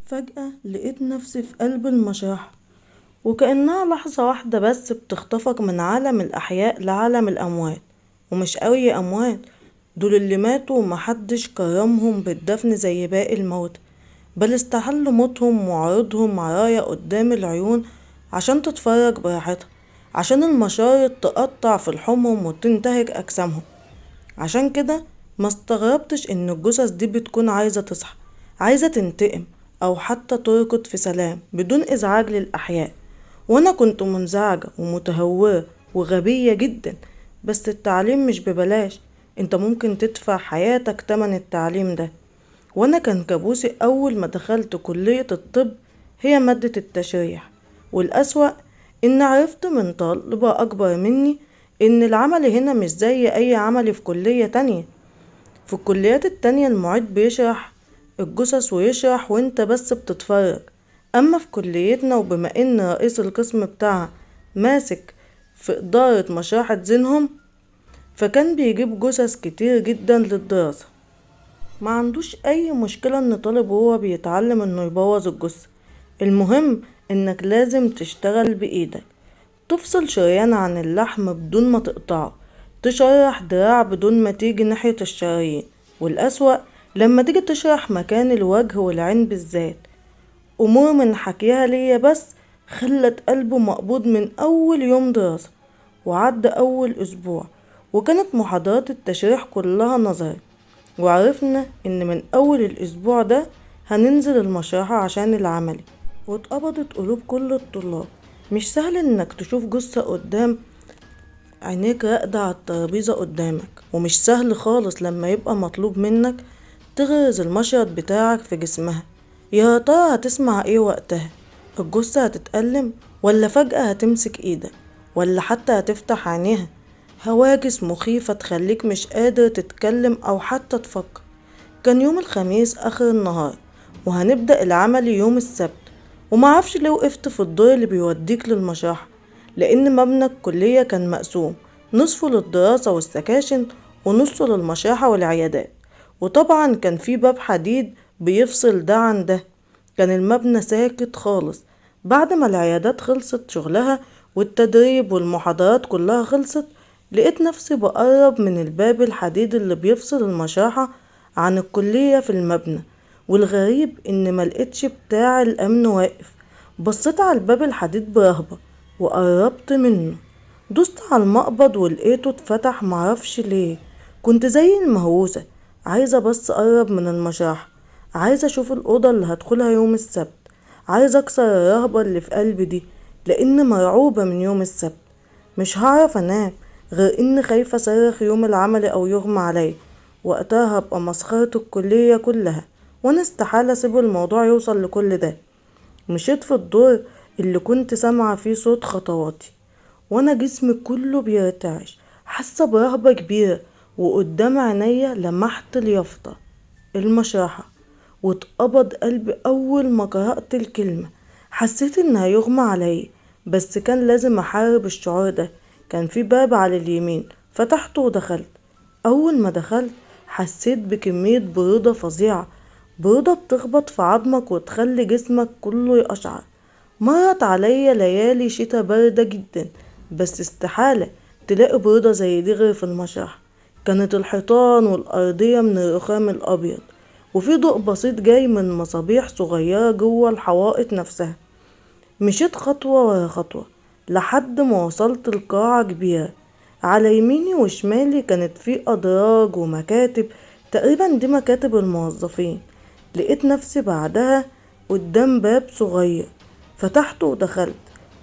فجأة لقيت نفسي في قلب المشرحة، وكأنها لحظة واحدة بس بتخطفك من عالم الأحياء لعالم الأموات. ومش أي أموات، دول اللي ماتوا ومحدش كرمهم بالدفن زي باقي الموت، بل استحلوا موتهم وعرضهم عرايا قدام العيون عشان تتفرج براحتها، عشان المشارط تقطع في لحومهم وتنتهك أجسامهم. عشان كده ما استغربتش ان الجثث دي بتكون عايزة تصحى، عايزة تنتقم، او حتى تركض في سلام بدون ازعاج للأحياء. وانا كنت منزعجة ومتهورة وغبية جدا. بس التعليم مش ببلاش، انت ممكن تدفع حياتك تمن التعليم ده. وانا كان كابوسي اول ما دخلت كلية الطب هي مادة التشريح. والأسوأ ان عرفت من طالبة اكبر مني ان العمل هنا مش زي اي عمل في كلية تانية. في الكليات التانية المعيد بيشرح الجثث ويشرح وانت بس بتتفرج، اما في كليتنا وبما ان رئيس القسم بتاعها ماسك في ادارة مشرحة ذهنهم، فكان بيجيب جثث كتير جدا للدراسة. ما عندوش اي مشكلة ان طالب وهو بيتعلم انه يبوظ الجثة، المهم انك لازم تشتغل بايدك، تفصل شريان عن اللحم بدون ما تقطعه، تشرح دراع بدون ما تيجي ناحية الشرايين. والأسوأ لما تيجي تشرح مكان الوجه والعين بالذات. أمور من حكيها ليا بس خلت قلبه مقبوض من أول يوم دراسة. وعدى أول أسبوع وكانت محاضرات التشريح كلها نظري، وعرفنا إن من أول الأسبوع ده هننزل المشرحة عشان العملي. واتقبضت قلوب كل الطلاب. مش سهل إنك تشوف جثة قدام عينيك راقدة على الترابيزة قدامك، ومش سهل خالص لما يبقى مطلوب منك تغرز المشرط بتاعك في جسمها. يا ترى هتسمع ايه وقتها؟ الجثة هتتألم، ولا فجأة هتمسك ايدك، ولا حتى هتفتح عينيها؟ هواجس مخيفة تخليك مش قادر تتكلم او حتى تفكر. كان يوم الخميس اخر النهار، وهنبدأ العمل يوم السبت. ومعرفش ليه وقفت في الدور اللي بيوديك للمشرحة، لأن مبنى الكلية كان مقسوم، نصفه للدراسة والسكاشن ونصه للمشرحة والعيادات. وطبعا كان في باب حديد بيفصل ده عن ده. كان المبنى ساكت خالص. بعد ما العيادات خلصت شغلها والتدريب والمحاضرات كلها خلصت، لقيت نفسي بقرب من الباب الحديد اللي بيفصل المشرحة عن الكلية في المبنى. والغريب ان ملقتش بتاع الامن واقف. بصيت على الباب الحديد برهبة وقربت منه، دوست على المقبض ولقيته اتفتح. معرفش ليه كنت زي المهووسة، عايزة بس اقرب من المشرحة، عايزة اشوف الأوضة اللي هدخلها يوم السبت، عايزة اكسر الرهبة اللي في قلبي دي، لان مرعوبة من يوم السبت. مش هعرف انام غير اني خايفة اصرخ يوم العمل او يغمى عليا، وقتها هبقى مسخرة الكلية كلها. وانا استحالة اسيب الموضوع يوصل لكل ده. مشيت في الدور اللي كنت سامعة فيه صوت خطواتي، وانا جسمي كله بيرتعش، حاسة برهبة كبيرة. وقدام عينيا لمحت اليافطة المشرحة، واتقبض قلبي اول ما قرأت الكلمة. حسيت ان هيغمى عليا، بس كان لازم احارب الشعور ده. كان في باب على اليمين، فتحته ودخلت. اول ما دخلت حسيت بكمية برودة فظيعة، برودة بتخبط في عظمك وتخلي جسمك كله يقشعر. مرت عليا ليالي شتا باردة جدا، بس استحالة تلاقي برودة زي دي غير في المشرح. كانت الحيطان والأرضية من الرخام الأبيض، وفي ضوء بسيط جاي من مصابيح صغيرة جوه الحوائط نفسها. مشيت خطوة ورا خطوة لحد ما وصلت القاعة كبيرة. على يميني وشمالي كانت في أدراج ومكاتب، تقريبا دي مكاتب الموظفين. لقيت نفسي بعدها قدام باب صغير، فتحته ودخلت.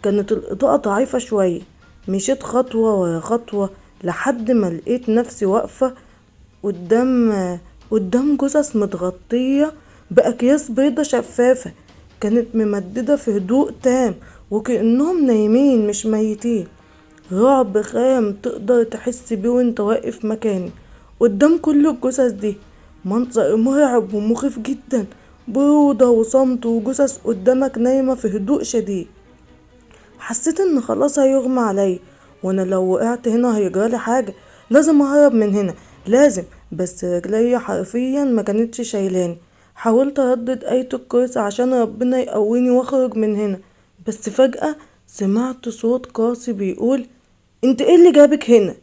كانت الإضاءة ضعيفة شوية. مشيت خطوة ورا خطوة لحد ما لقيت نفسي واقفة قدام قدام جثث متغطية بأكياس بيضة شفافة، كانت ممددة في هدوء تام وكأنهم نايمين مش ميتين. رعب خام تقدر تحس بيه وانت واقف مكاني قدام كل الجثث دي. منظر مرعب ومخيف جدا، برودة وصمت وجثث قدامك نايمة في هدوء شديد. حسيت ان خلاص هيغمى عليا، وانا لو وقعت هنا هيجرالي حاجة. لازم اهرب من هنا، لازم. بس رجلي حرفيا ما كانتش شايلاني. حاولت اردد آية الكرسي عشان ربنا يقويني واخرج من هنا، بس فجأة سمعت صوت قاسي بيقول: انت ايه اللي جابك هنا؟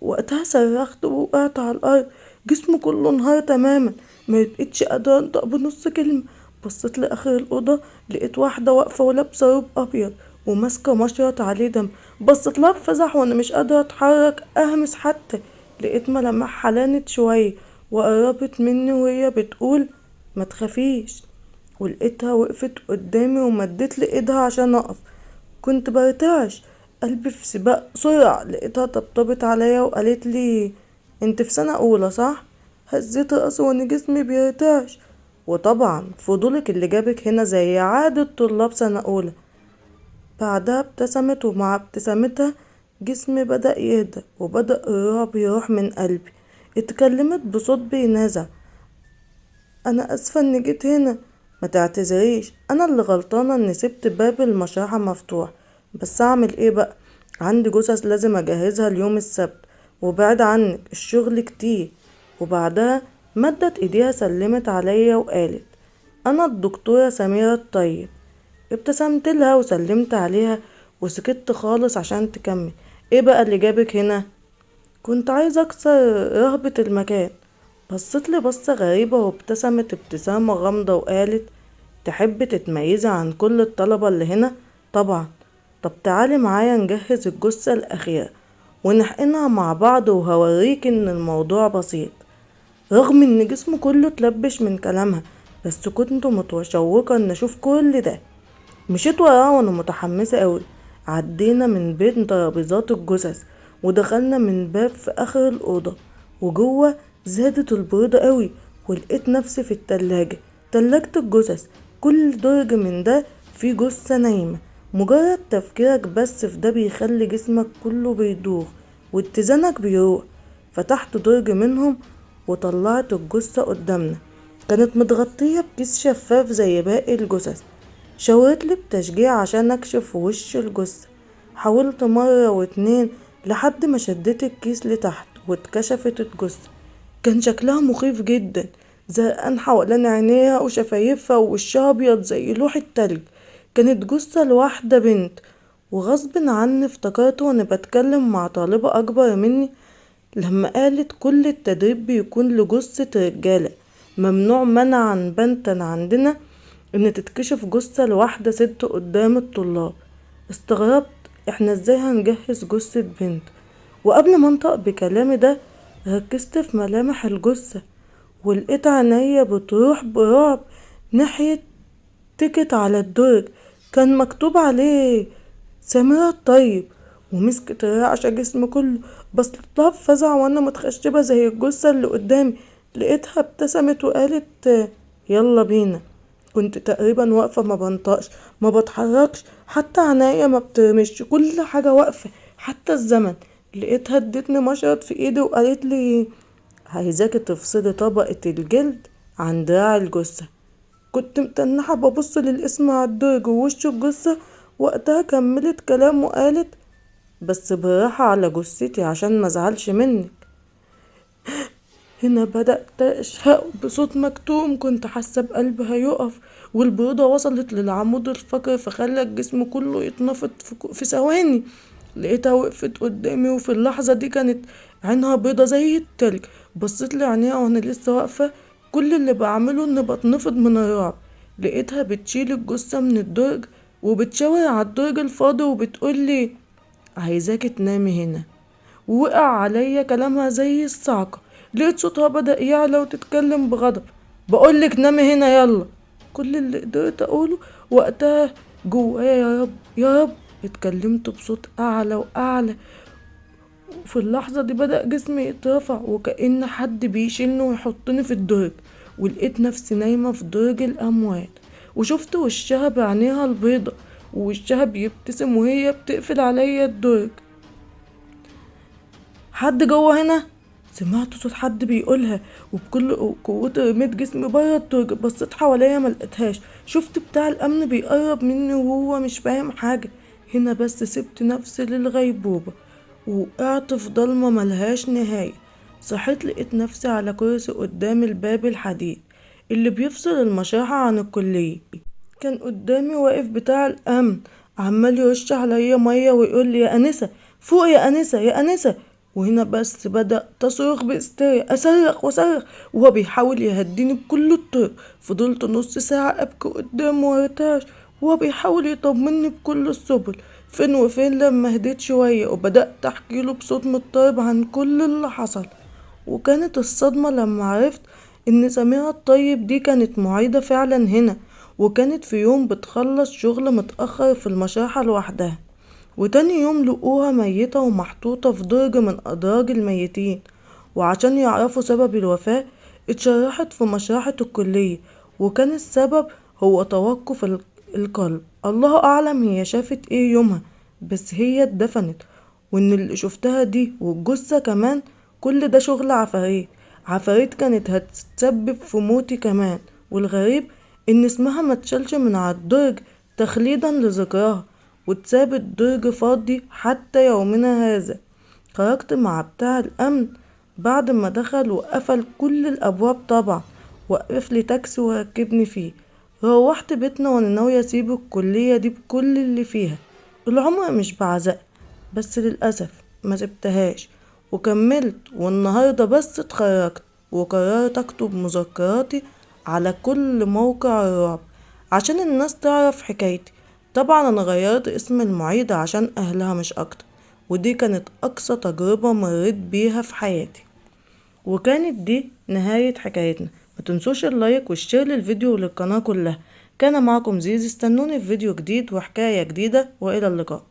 وقتها صرخت ووقعت على الارض، جسمي كله انهار تماما، ما بقتش قادرة انطق بنص كلمة. بصيت لاخر الاوضة، لقيت واحدة واقفة ولابسة روب ابيض وماسكة مشرط عليه دم. بصيت لها بفزع وانا مش قادرة اتحرك اهمس حتى. لقيت ملامحها لانت شوية وقربت مني وهي بتقول: ما تخافيش. ولقيتها وقفت قدامي ومدت لي ايدها عشان اقف. كنت برتعش، قلبي في سباق سرعة. لقيتها طبطبت عليا وقالت لي: انت في سنة اولى صح؟ هزيت راسي وانا جسمي بيرتعش. وطبعا فضولك اللي جابك هنا زي عادة طلاب سنة اولى. بعدها ابتسمت، ومع ابتسامتها جسمي بدأ يهدى وبدأ الرعب يروح من قلبي. اتكلمت بصوت بينازع: انا اسفة اني جيت هنا. ما تعتذريش، انا اللي غلطانة اني سبت باب المشرحة مفتوح، بس اعمل ايه بقى؟ عندي جثث لازم اجهزها اليوم السبت، وبعد عنك الشغل كتير. وبعدها مدت ايديها سلمت عليا وقالت: انا الدكتورة سميرة الطيب. ابتسمت لها وسلمت عليها وسكت خالص عشان تكمل: ايه بقى اللي جابك هنا؟ كنت عايزة اكسر رهبة المكان. بصت لي بصة غريبة وابتسمت ابتسامة غامضة وقالت: تحب تتميزي عن كل الطلبة اللي هنا؟ طبعا. طب تعالي معايا نجهز الجثة الأخيرة ونحقنها مع بعض وهوريك ان الموضوع بسيط. رغم ان جسمي كله اتلبش من كلامها، بس كنت متشوقة ان اشوف كل ده. مشيت وراها وانا متحمسة قوي. عدينا من بين ترابيزات الجثث ودخلنا من باب في اخر الاوضة، وجوه زادت البرودة قوي. ولقيت نفسي في التلاجة، تلاجة الجثث. كل درج من ده فيه جثة نايمة. مجرد تفكيرك بس في ده بيخلي جسمك كله بيدور واتزانك بيروح. فتحت درج منهم وطلعت الجثة قدامنا. كانت متغطية بكيس شفاف زي باقي الجثث. شاورتلي بتشجيع عشان اكشف وش الجثة. حاولت مرة واتنين لحد ما شديت الكيس لتحت واتكشفت الجثة. كان شكلها مخيف جدا، زرقان حوالين عينيها وشفايفها ووشها ابيض زي لوح التلج. كانت جثة لواحدة بنت. وغصب عني افتكرت وانا بتكلم مع طالبة اكبر مني لما قالت كل التدريب بيكون لجثة رجالة، ممنوع منعا بنتا عندنا ان تتكشف جثة لواحدة ست قدام الطلاب. استغربت، احنا ازاي هنجهز جثة بنت؟ وقبل ما انطق بكلامي ده ركزت في ملامح الجثة، ولقيت عينيا بتروح برعب ناحية تيكت على الدرج كان مكتوب عليه سميرة الطيب. ومسكت رعشة جسمي كله. بصيت لها بفزع وانا متخشبة زي الجثة اللي قدامي. لقيتها ابتسمت وقالت: يلا بينا. كنت تقريبا واقفة ما بنطقش ما بتحركش، حتى عينيا ما بترمش، كل حاجة واقفة حتى الزمن. لقيتها ادتني مشرط في ايدي وقالت لي: عايزاكي تفصلي طبقة الجلد عن دراع الجثة. كنت متنحة ببص للاسم على الدرج ووش الجثة. وقتها كملت كلام وقالت: بس بالراحة على جثتي عشان مزعلش منك. هنا بدأت أشهق بصوت مكتوم، كنت حاسة بقلبي هيقف. والبرودة وصلت للعمود الفقري فخلى الجسم كله يتنفض في ثواني. لقيتها وقفت قدامي، وفي اللحظة دي كانت عينها بيضة زي التلج. بصيت لعينيها وانا لسه واقفة، كل اللي بعمله اني بتنفض من الرعب. لقيتها بتشيل الجثة من الدرج وبتشاور على الدرج الفاضي وبتقولي: عايزاكي تنامي هنا. ووقع عليا كلامها زي الصعقة. لقيت صوتها بدأ يعلى وتتكلم بغضب: بقولك نامي هنا يلا. كل اللي قدرت اقوله وقتها جوايا: يا رب يا رب. اتكلمت بصوت اعلى واعلى. وفي اللحظة دي بدأ جسمي يترفع وكأن حد بيشيلني ويحطني في الدرج. ولقيت نفسي نايمة في درج الأموات، وشفت وشها بعينيها البيضة ووشها بيبتسم وهي بتقفل عليا الدرج. حد جوه هنا؟ سمعت صوت حد بيقولها، وبكل قوتي رميت جسمي بره الدرج. بصيت حواليا ملقتهاش. شفت بتاع الامن بيقرب مني وهو مش فاهم حاجه. هنا بس سبت نفسي للغيبوبه ووقعت في ضلمه ملهاش نهايه. صحيت لقيت نفسي على كرسي قدام الباب الحديد. اللي بيفصل المشرحة عن الكلية. كان قدامي واقف بتاع الأمن عمال يرش عليا مية ويقول لي يا أنسة فوق، يا أنسة يا أنسة. وهنا بس بدأت أصرخ بهستيريا، أصرخ وأصرخ وهو بيحاول يهديني بكل الطرق. فضلت نص ساعة أبكي قدامه وارتعش وهو بيحاول يطمني بكل السبل. فين وفين لما هديت شوية وبدأت أحكيله بصوت مضطرب عن كل اللي حصل. وكانت الصدمة لما عرفت إن سميرة الطيب دي كانت معيدة فعلا هنا، وكانت في يوم بتخلص شغل متأخر في المشرحة لوحدها، وتاني يوم لقوها ميتة ومحطوطة في درج من أدراج الميتين. وعشان يعرفوا سبب الوفاة اتشرحت في مشرحة الكلية، وكان السبب هو توقف القلب. الله أعلم هي شافت ايه يومها، بس هي اتدفنت. وان اللي شفتها دي والجثة كمان كل ده شغل عفاريت. عفاريت كانت هتتسبب في موتي كمان. والغريب ان اسمها ما اتشالش من على الدرج تخليدا لذكراها، واتساب الدرج فاضي حتى يومنا هذا. خرجت مع بتاع الامن بعد ما دخل وقفل كل الابواب طبعا، وقف لي تاكسي وركبني فيه. روحت بيتنا وانا ناوية اسيب الكلية دي بكل اللي فيها. العمر مش بعزق، بس للأسف ما سبتهاش وكملت. والنهاردة بس اتخرجت وقررت اكتب مذكراتي على كل موقع الرعب عشان الناس تعرف حكايتي. طبعا انا غيرت اسم المعيدة عشان اهلها مش اكتر، ودي كانت اقصى تجربة مريت بيها في حياتي. وكانت دي نهاية حكايتنا. ما تنسوش اللايك والشير للفيديو وللقناة كلها. كان معكم زيزي، استنوني في فيديو جديد وحكاية جديدة، والى اللقاء.